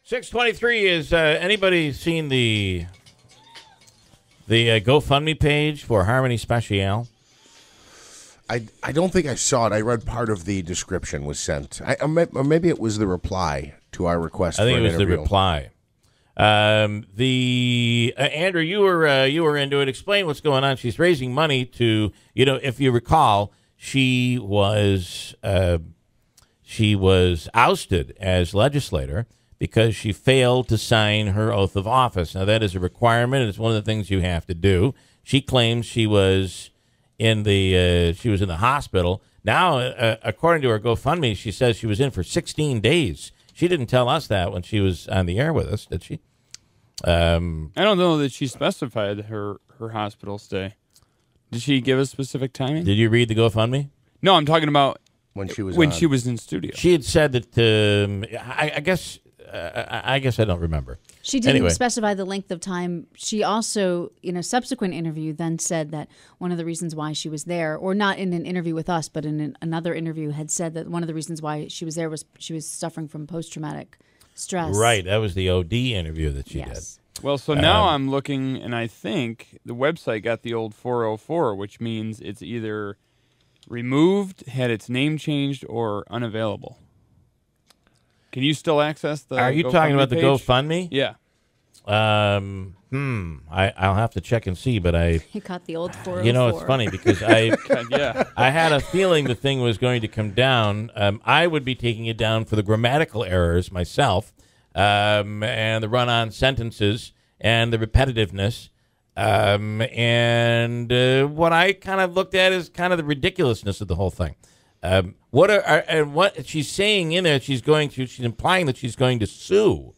623 is anybody seen the GoFundMe page for Harmony Speciale? I don't think I saw it. I read part of the description was sent. Or maybe it was the reply to our request. I think for it was interview. the reply. Andrew, you were into it. Explain what's going on. She's raising money to, if you recall, she was ousted as legislator because she failed to sign her oath of office. Now that is a requirement. It's one of the things you have to do. She claims she was in the hospital. Now, according to her GoFundMe, she says she was in for 16 days. She didn't tell us that when she was on the air with us, did she? I don't know that she specified her hospital stay. Did she give a specific timing? Did you read the GoFundMe? No, I'm talking about when she was in studio. She had said that. I guess I don't remember. She didn't specify the length of time. She also, in a subsequent interview, then said that one of the reasons why she was there, or not in an interview with us, but in another interview, had said that one of the reasons why she was there was she was suffering from post-traumatic stress. Right. That was the OD interview that she did. Well, so now I'm looking, and I think the website got the old 404, which means it's either removed, had its name changed, or unavailable. Can you still access the Are you talking about the page? GoFundMe? Yeah. I'll have to check and see, but He caught the old 404. it's funny because I had a feeling the thing was going to come down. I would be taking it down for the grammatical errors myself, and the run-on sentences and the repetitiveness. And what I kind of looked at is kind of the ridiculousness of the whole thing. What she's saying in there, she's implying that she's going to sue,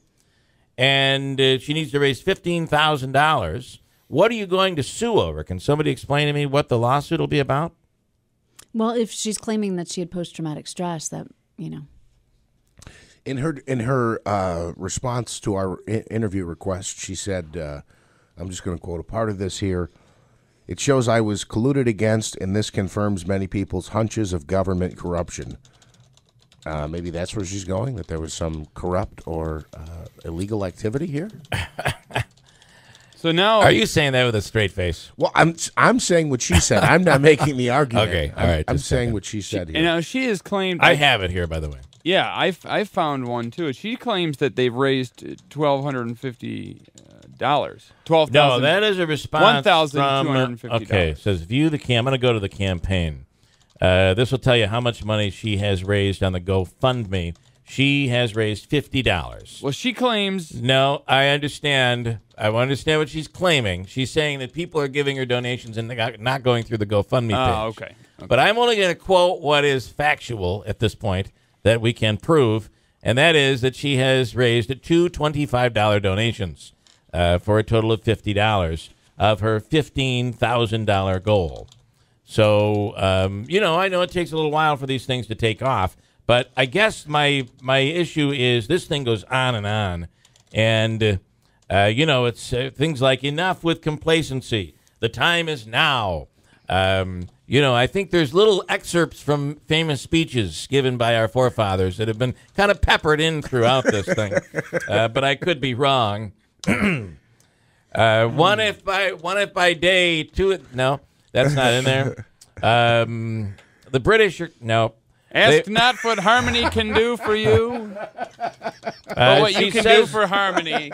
and she needs to raise $15,000. What are you going to sue over? Can somebody explain to me what the lawsuit will be about? Well, if she's claiming that she had post-traumatic stress, that In her response to our interview request, she said, I'm just going to quote a part of this here. It shows I was colluded against, and this confirms many people's hunches of government corruption. Maybe that's where she's going, that there was some corrupt or illegal activity here? So now, are you saying that with a straight face? Well, I'm saying what she said. I'm not making the argument. Okay, all right. I'm saying what she said here. And now she has claimed. I have it here, by the way. Yeah, I found one too. She claims that they've raised $1,250. $12,000. No, that is a response $1,250. Okay, it says view the I'm going to go to the campaign. This will tell you how much money she has raised on the GoFundMe. She has raised $50. Well, she claims. No, I understand. I understand what she's claiming. She's saying that people are giving her donations and not going through the GoFundMe page. Oh, okay. But I'm only going to quote what is factual at this point that we can prove, and that is that she has raised two $25 donations for a total of $50 of her $15,000 goal. So, I know it takes a little while for these things to take off, but I guess my issue is this thing goes on, and it's things like enough with complacency. The time is now. I think there's little excerpts from famous speeches given by our forefathers that have been kind of peppered in throughout this thing, but I could be wrong. One if by day, two. No, that's not in there. The British are no. Ask not what Harmony can do for you, but what you can do for Harmony.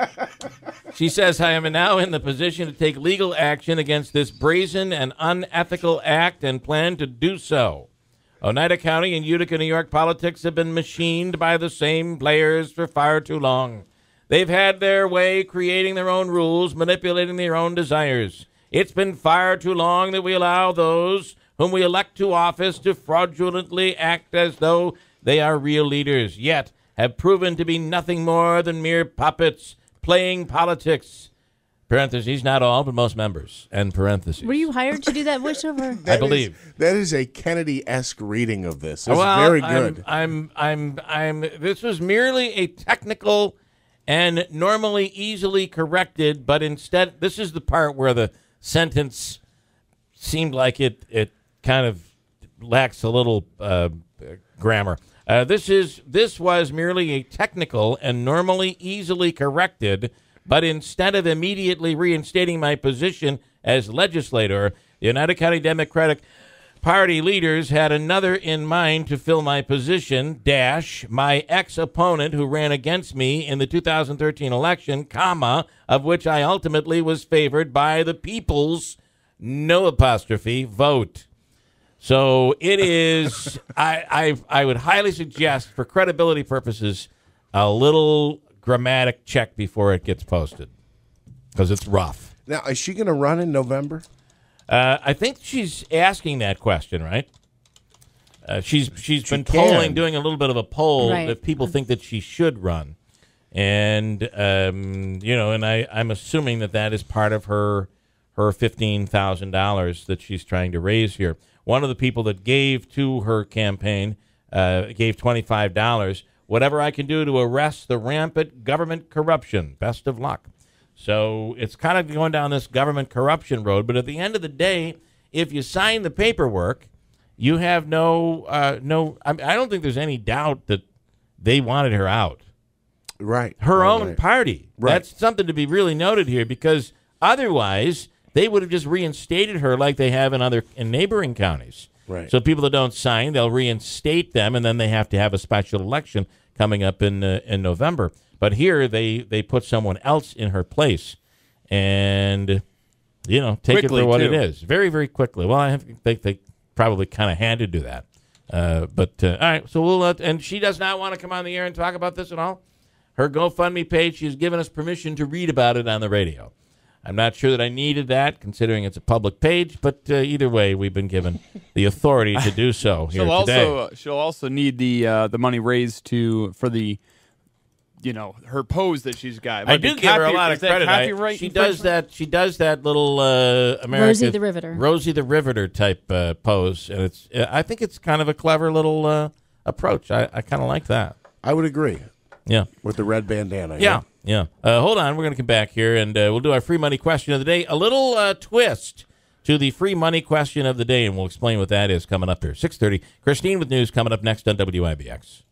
She says, I am now in the position to take legal action against this brazen and unethical act and plan to do so. Oneida County and Utica, New York politics have been machined by the same players for far too long. They've had their way, creating their own rules, manipulating their own desires. It's been far too long that we allow those whom we elect to office to fraudulently act as though they are real leaders, yet have proven to be nothing more than mere puppets playing politics. Parentheses, not all, but most members. End parentheses. Were you hired to do that voiceover? I believe that is a Kennedy-esque reading of this. It's very good. This was merely a technical and normally easily corrected, but instead, this is the part where the sentence seemed like it kind of lacks a little grammar. This was merely a technical and normally easily corrected, but instead of immediately reinstating my position as legislator, the United County Democratic Party leaders had another in mind to fill my position, my ex-opponent who ran against me in the 2013 election, of which I ultimately was favored by the people's, no apostrophe, vote. So it is, I would highly suggest, for credibility purposes, a little grammatic check before it gets posted, because it's rough. Now, is she going to run in November? I think she's asking that question, right? She's been polling, doing a little bit of a poll Right. if people think that she should run, and and I'm assuming that is part of her $15,000 that she's trying to raise here. One of the people that gave to her campaign gave $25. Whatever I can do to arrest the rampant government corruption. Best of luck. So it's kind of going down this government corruption road. But at the end of the day, if you sign the paperwork, you have no. I don't think there's any doubt that they wanted her out. Right. Her own party. Right. That's something to be really noted here, because otherwise they would have just reinstated her like they have in neighboring counties. Right. So people that don't sign, they'll reinstate them, and then they have to have a special election coming up in November. But here they put someone else in her place, and take quickly, it for what too. it is. Very, very quickly. Well, I think they probably kind of had to do that. But all right, so we'll and she does not want to come on the air and talk about this at all. Her GoFundMe page, she's given us permission to read about it on the radio. I'm not sure that I needed that, considering it's a public page, but either way, we've been given the authority to do so here today. She'll also need the money raised for the her pose that she's got. I do give her a lot of credit. She does that little American Rosie the Riveter. Rosie the Riveter type pose, and I think it's kind of a clever little approach. I kind of like that. I would agree. Yeah, with the red bandana. Yeah. Hold on, we're going to come back here, and we'll do our free money question of the day. A little twist to the free money question of the day, and we'll explain what that is coming up here. 6:30. Christine with news coming up next on WIBX.